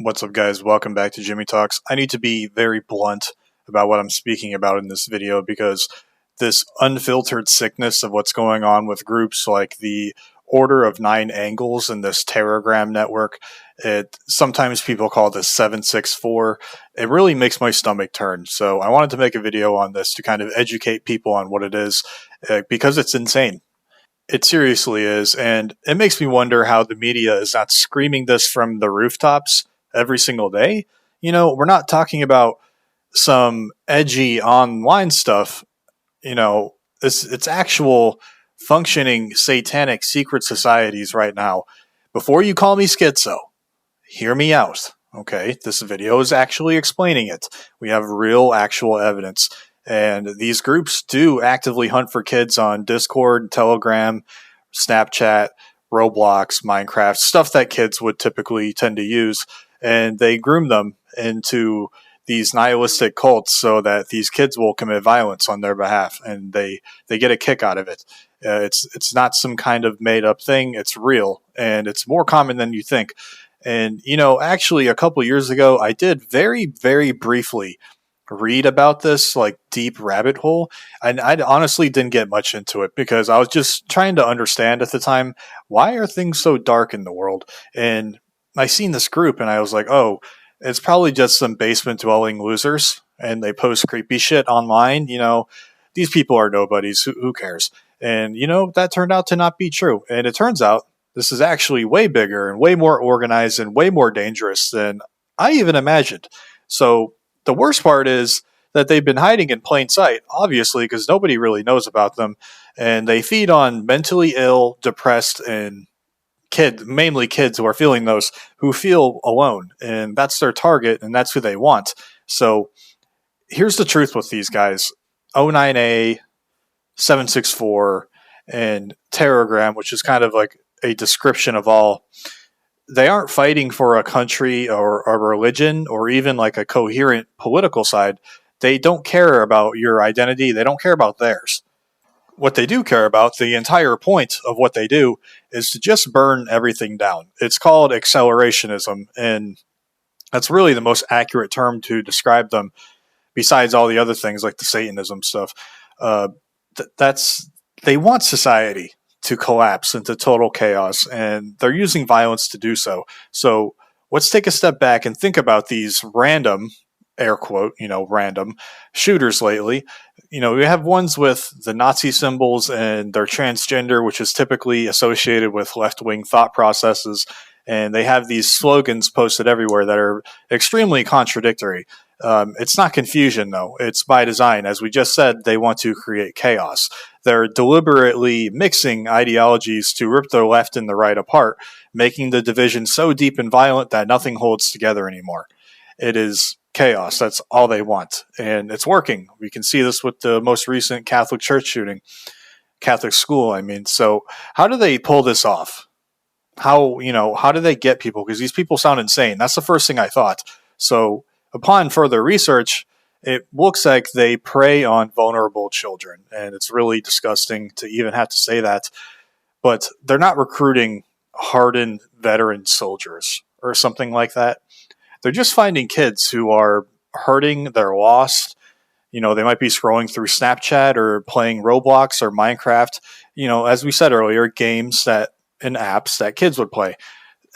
What's up, guys? Welcome back to Jimmy Talks. I need to be very blunt about what I'm speaking about in this video because this unfiltered sickness of what's going on with groups like the Order of Nine Angles and this Telegram network, sometimes people call this 764. It really makes my stomach turn. So I wanted to make a video on this to kind of educate people on what it is because it's insane. It seriously is, and it makes me wonder how the media is not screaming this from the rooftops every single day. We're not talking about some edgy online stuff. It's actual functioning satanic secret societies right now. Before you call me schizo, hear me out. Okay, this video is actually explaining it. We have real, actual evidence. And these groups do actively hunt for kids on Discord, Telegram, Snapchat, Roblox, Minecraft, stuff that kids would typically tend to use. And they groom them into these nihilistic cults so that these kids will commit violence on their behalf. And they get a kick out of it. It's not some kind of made up thing. It's real. And it's more common than you think. And, actually, a couple years ago, I did very, very briefly read about this deep rabbit hole, and I honestly didn't get much into it because I was just trying to understand at the time, why are things so dark in the world? And I seen this group and I was like, oh, it's probably just some basement dwelling losers and they post creepy shit online. These people are nobodies. Who cares? And that turned out to not be true. And it turns out this is actually way bigger and way more organized and way more dangerous than I even imagined. So the worst part is that they've been hiding in plain sight, obviously, because nobody really knows about them. And they feed on mentally ill, depressed, and mainly kids who are feeling those, who feel alone. And that's their target, and that's who they want. So here's the truth with these guys. 09A, 764, and Telegram, which is kind of like a description of all. They aren't fighting for a country or a religion or even like a coherent political side. They don't care about your identity. They don't care about theirs. What they do care about, the entire point of what they do, is to just burn everything down. It's called accelerationism, and that's really the most accurate term to describe them, besides all the other things like the Satanism stuff. They want society to collapse into total chaos, and they're using violence to do so. So let's take a step back and think about these random, air quote, random shooters lately. We have ones with the Nazi symbols and they're transgender, which is typically associated with left-wing thought processes. And they have these slogans posted everywhere that are extremely contradictory. It's not confusion, though. It's by design. As we just said, they want to create chaos. They're deliberately mixing ideologies to rip the left and the right apart, making the division so deep and violent that nothing holds together anymore. It is chaos. That's all they want. And it's working. We can see this with the most recent Catholic church shooting. Catholic school, I mean. So how do they pull this off? How do they get people? Because these people sound insane. That's the first thing I thought. So upon further research, it looks like they prey on vulnerable children. And it's really disgusting to even have to say that. But they're not recruiting hardened veteran soldiers or something like that. They're just finding kids who are hurting, they're lost. They might be scrolling through Snapchat or playing Roblox or Minecraft. As we said earlier, games and apps that kids would play.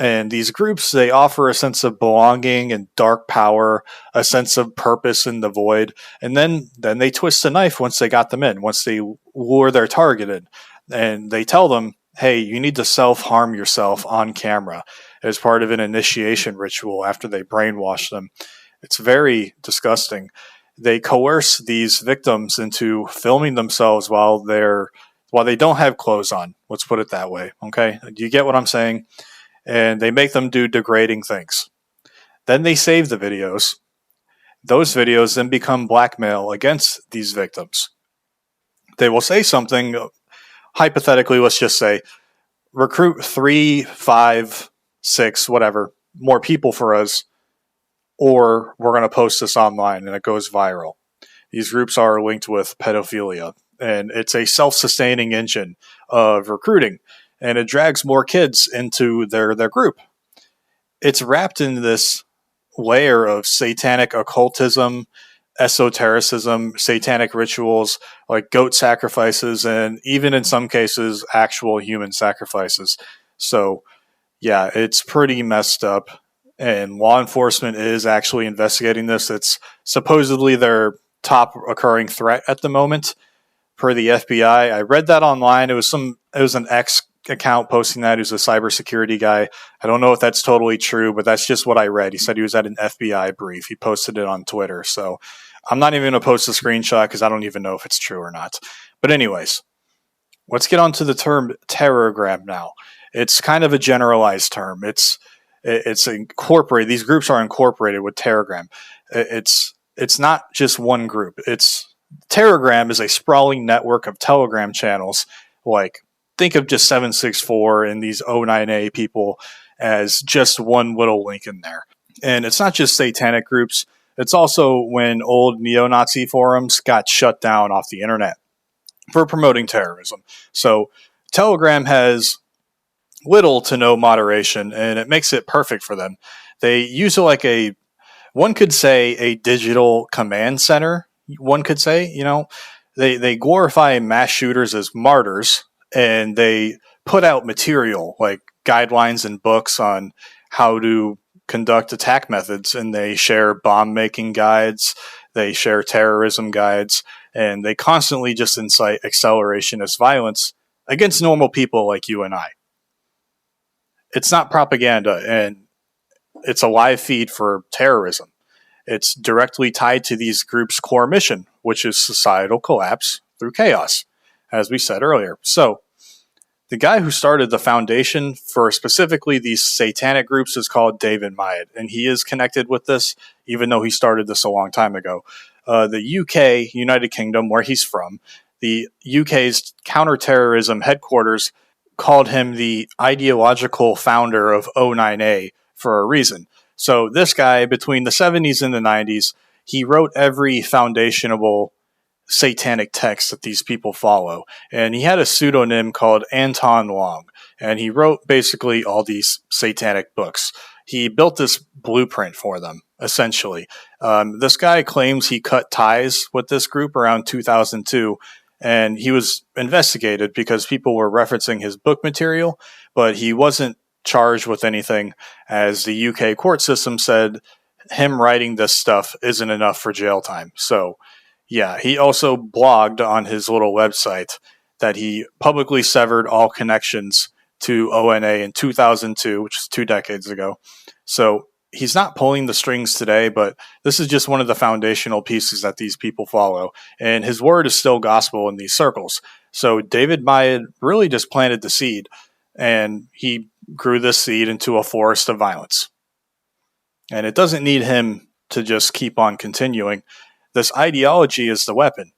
And these groups, they offer a sense of belonging and dark power, a sense of purpose in the void. And then they twist the knife once they got them in, once they lure their target in. And they tell them, hey, you need to self-harm yourself on camera as part of an initiation ritual after they brainwash them. It's very disgusting. They coerce these victims into filming themselves while they don't have clothes on. Let's put it that way. Okay. Do you get what I'm saying? And they make them do degrading things. Then they save the videos. Those videos then become blackmail against these victims. They will say something, hypothetically, let's just say, recruit 3, 5, 6, whatever, more people for us, or we're going to post this online and it goes viral. These groups are linked with pedophilia, and it's a self-sustaining engine of recruiting, and it drags more kids into their group. It's wrapped in this layer of satanic occultism, esotericism, satanic rituals like goat sacrifices, and even in some cases, actual human sacrifices. So, yeah, it's pretty messed up. And law enforcement is actually investigating this. It's supposedly their top occurring threat at the moment, per the FBI. I read that online. It was an ex account posting that, who's a cybersecurity guy. I don't know if that's totally true, but that's just what I read. He said he was at an FBI brief. He posted it on Twitter. So I'm not even going to post a screenshot because I don't even know if it's true or not. But anyways, let's get on to the term terrorgram now. It's kind of a generalized term. It's incorporated. These groups are incorporated with Terragram. It's not just one group. Terragram is a sprawling network of Telegram channels. Like, think of just 764 and these 09A people as just one little link in there. And it's not just satanic groups. It's also when old neo-Nazi forums got shut down off the internet for promoting terrorism. So Telegram has little to no moderation, and it makes it perfect for them. They use it like one could say, a digital command center. One could say, they glorify mass shooters as martyrs, and they put out material like guidelines and books on how to conduct attack methods, and they share bomb making guides, they share terrorism guides, and they constantly just incite accelerationist violence against normal people like you and I. It's not propaganda, and it's a live feed for terrorism. It's directly tied to these groups' core mission, which is societal collapse through chaos, as we said earlier. So, the guy who started the foundation for specifically these satanic groups is called David Mayed, and he is connected with this, even though he started this a long time ago. The UK, United Kingdom, where he's from, the UK's counterterrorism headquarters called him the ideological founder of 09A for a reason. So this guy, between the 70s and the 90s, he wrote every foundational satanic text that these people follow. And he had a pseudonym called Anton Long. And he wrote basically all these satanic books. He built this blueprint for them, essentially. This guy claims he cut ties with this group around 2002. And he was investigated because people were referencing his book material, but he wasn't charged with anything, as the UK court system said him writing this stuff isn't enough for jail time. So, yeah, he also blogged on his little website that he publicly severed all connections to ONA in 2002, which is 2 decades ago. So he's not pulling the strings today, but this is just one of the foundational pieces that these people follow. And his word is still gospel in these circles. So David Mayed really just planted the seed, and he grew this seed into a forest of violence. And it doesn't need him to just keep on continuing. This ideology is the weapon.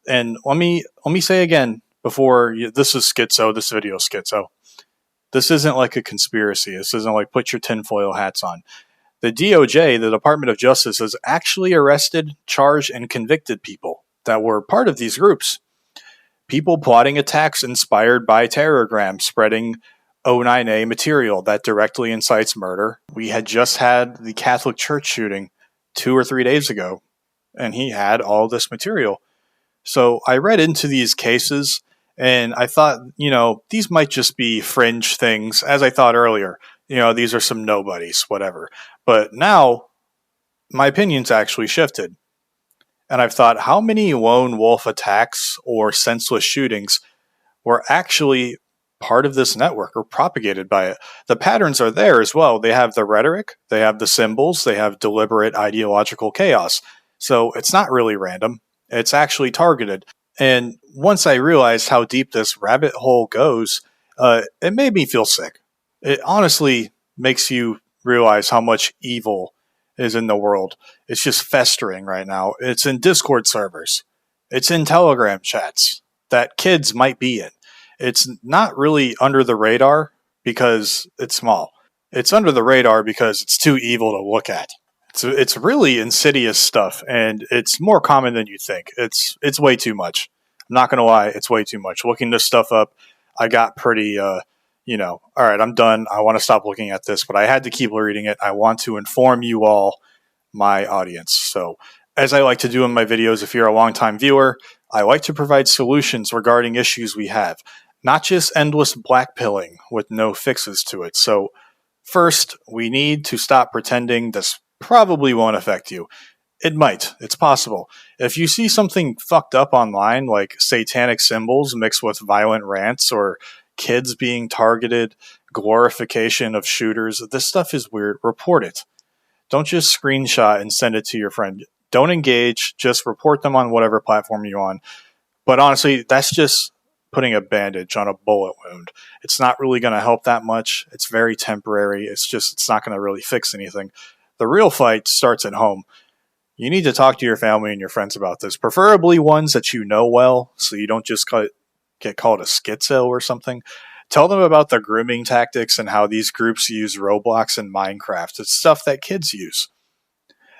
And let me say again, this is schizo, this video is schizo. This isn't like a conspiracy. This isn't like put your tinfoil hats on. The DOJ, the Department of Justice, has actually arrested, charged, and convicted people that were part of these groups. People plotting attacks inspired by Terrorgram, spreading 09A material that directly incites murder. We had just had the Catholic Church shooting 2 or 3 days ago, and he had all this material. So I read into these cases, and I thought, these might just be fringe things, as I thought earlier. These are some nobodies, whatever. But now, my opinion's actually shifted. And I've thought, how many lone wolf attacks or senseless shootings were actually part of this network or propagated by it? The patterns are there as well. They have the rhetoric, they have the symbols, they have deliberate ideological chaos. So it's not really random. It's actually targeted. And once I realized how deep this rabbit hole goes, it made me feel sick. It honestly makes you realize how much evil is in the world. It's just festering right now. It's in Discord servers. It's in Telegram chats that kids might be in. It's not really under the radar because it's small. It's under the radar because it's too evil to look at. It's really insidious stuff, and it's more common than you think. It's way too much. I'm not going to lie, it's way too much. Looking this stuff up, I got pretty all right, I'm done. I want to stop looking at this, but I had to keep reading it. I want to inform you all, my audience. So, as I like to do in my videos, if you're a longtime viewer, I like to provide solutions regarding issues we have, not just endless blackpilling with no fixes to it. So, first, we need to stop pretending this probably won't affect you. It might. It's possible. If you see something fucked up online, like satanic symbols mixed with violent rants or kids being targeted, glorification of shooters, this stuff is weird. Report it. Don't just screenshot and send it to your friend. Don't engage. Just report them on whatever platform you're on. But honestly, that's just putting a bandage on a bullet wound. It's not really going to help that much. It's very temporary. It's not going to really fix anything. The real fight starts at home. You need to talk to your family and your friends about this, preferably ones that you know well, so you don't just get called a schizo or something. Tell them about the grooming tactics and how these groups use Roblox and Minecraft. It's stuff that kids use.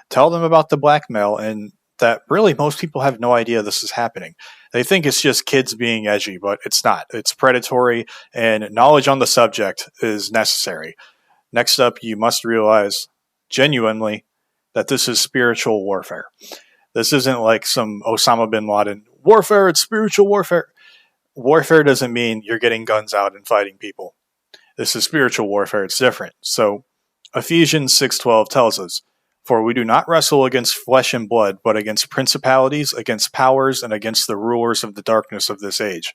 Tell them about the blackmail and that really most people have no idea this is happening. They think it's just kids being edgy, but it's not. It's predatory, and knowledge on the subject is necessary. Next up, you must realize, genuinely, that this is spiritual warfare. This isn't like some Osama bin Laden warfare, it's spiritual warfare. Warfare doesn't mean you're getting guns out and fighting people. This is spiritual warfare, it's different. So Ephesians 6:12 tells us, "For we do not wrestle against flesh and blood, but against principalities, against powers, and against the rulers of the darkness of this age."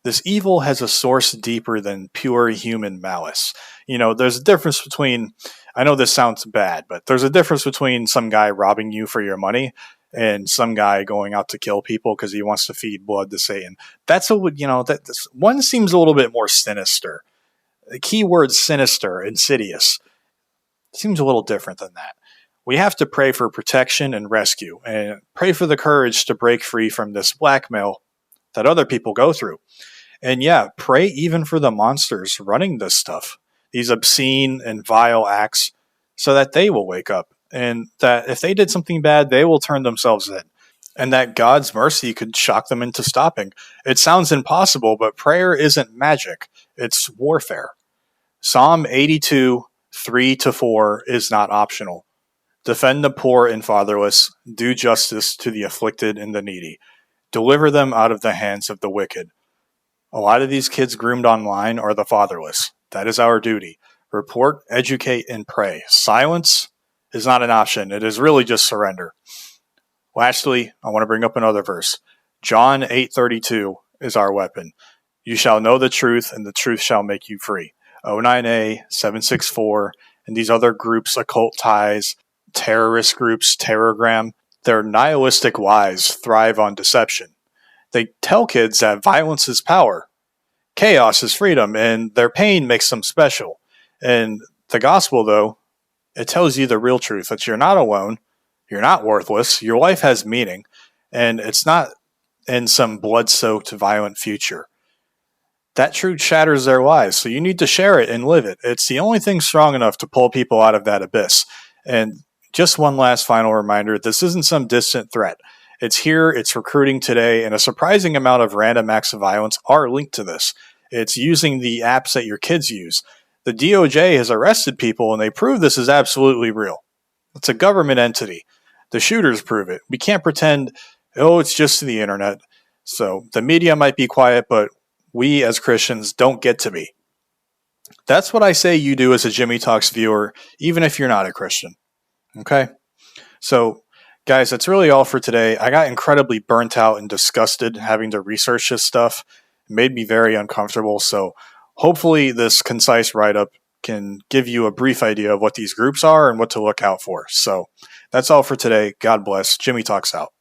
This evil has a source deeper than pure human malice. There's a difference between, I know this sounds bad, but there's a difference between some guy robbing you for your money and some guy going out to kill people because he wants to feed blood to Satan. One seems a little bit more sinister. The key word sinister, insidious, seems a little different than that. We have to pray for protection and rescue, and pray for the courage to break free from this blackmail that other people go through. And yeah, pray even for the monsters running this stuff, these obscene and vile acts, so that they will wake up, and that if they did something bad, they will turn themselves in, and that God's mercy could shock them into stopping. It sounds impossible, but prayer isn't magic. It's warfare. Psalm 82, 3-4 is not optional. Defend the poor and fatherless. Do justice to the afflicted and the needy. Deliver them out of the hands of the wicked. A lot of these kids groomed online are the fatherless. That is our duty. Report, educate, and pray. Silence is not an option. It is really just surrender. Lastly, I want to bring up another verse. John 8:32 is our weapon. You shall know the truth, and the truth shall make you free. O9A, 764, and these other groups, occult ties, terrorist groups, Terrorgram, their nihilistic lies thrive on deception. They tell kids that violence is power, chaos is freedom, and their pain makes them special. And the gospel, though, it tells you the real truth, that you're not alone, you're not worthless, your life has meaning, and it's not in some blood-soaked, violent future. That truth shatters their lives, so you need to share it and live it. It's the only thing strong enough to pull people out of that abyss. And just one last final reminder, this isn't some distant threat. It's here, it's recruiting today, and a surprising amount of random acts of violence are linked to this. It's using the apps that your kids use. The DOJ has arrested people, and they prove this is absolutely real. It's a government entity. The shooters prove it. We can't pretend, it's just the internet. So the media might be quiet, but we as Christians don't get to be. That's what I say you do as a Jimmy Talks viewer, even if you're not a Christian. Okay? So, guys, that's really all for today. I got incredibly burnt out and disgusted having to research this stuff. It made me very uncomfortable. So hopefully this concise write-up can give you a brief idea of what these groups are and what to look out for. So that's all for today. God bless. Jimmy Talks out.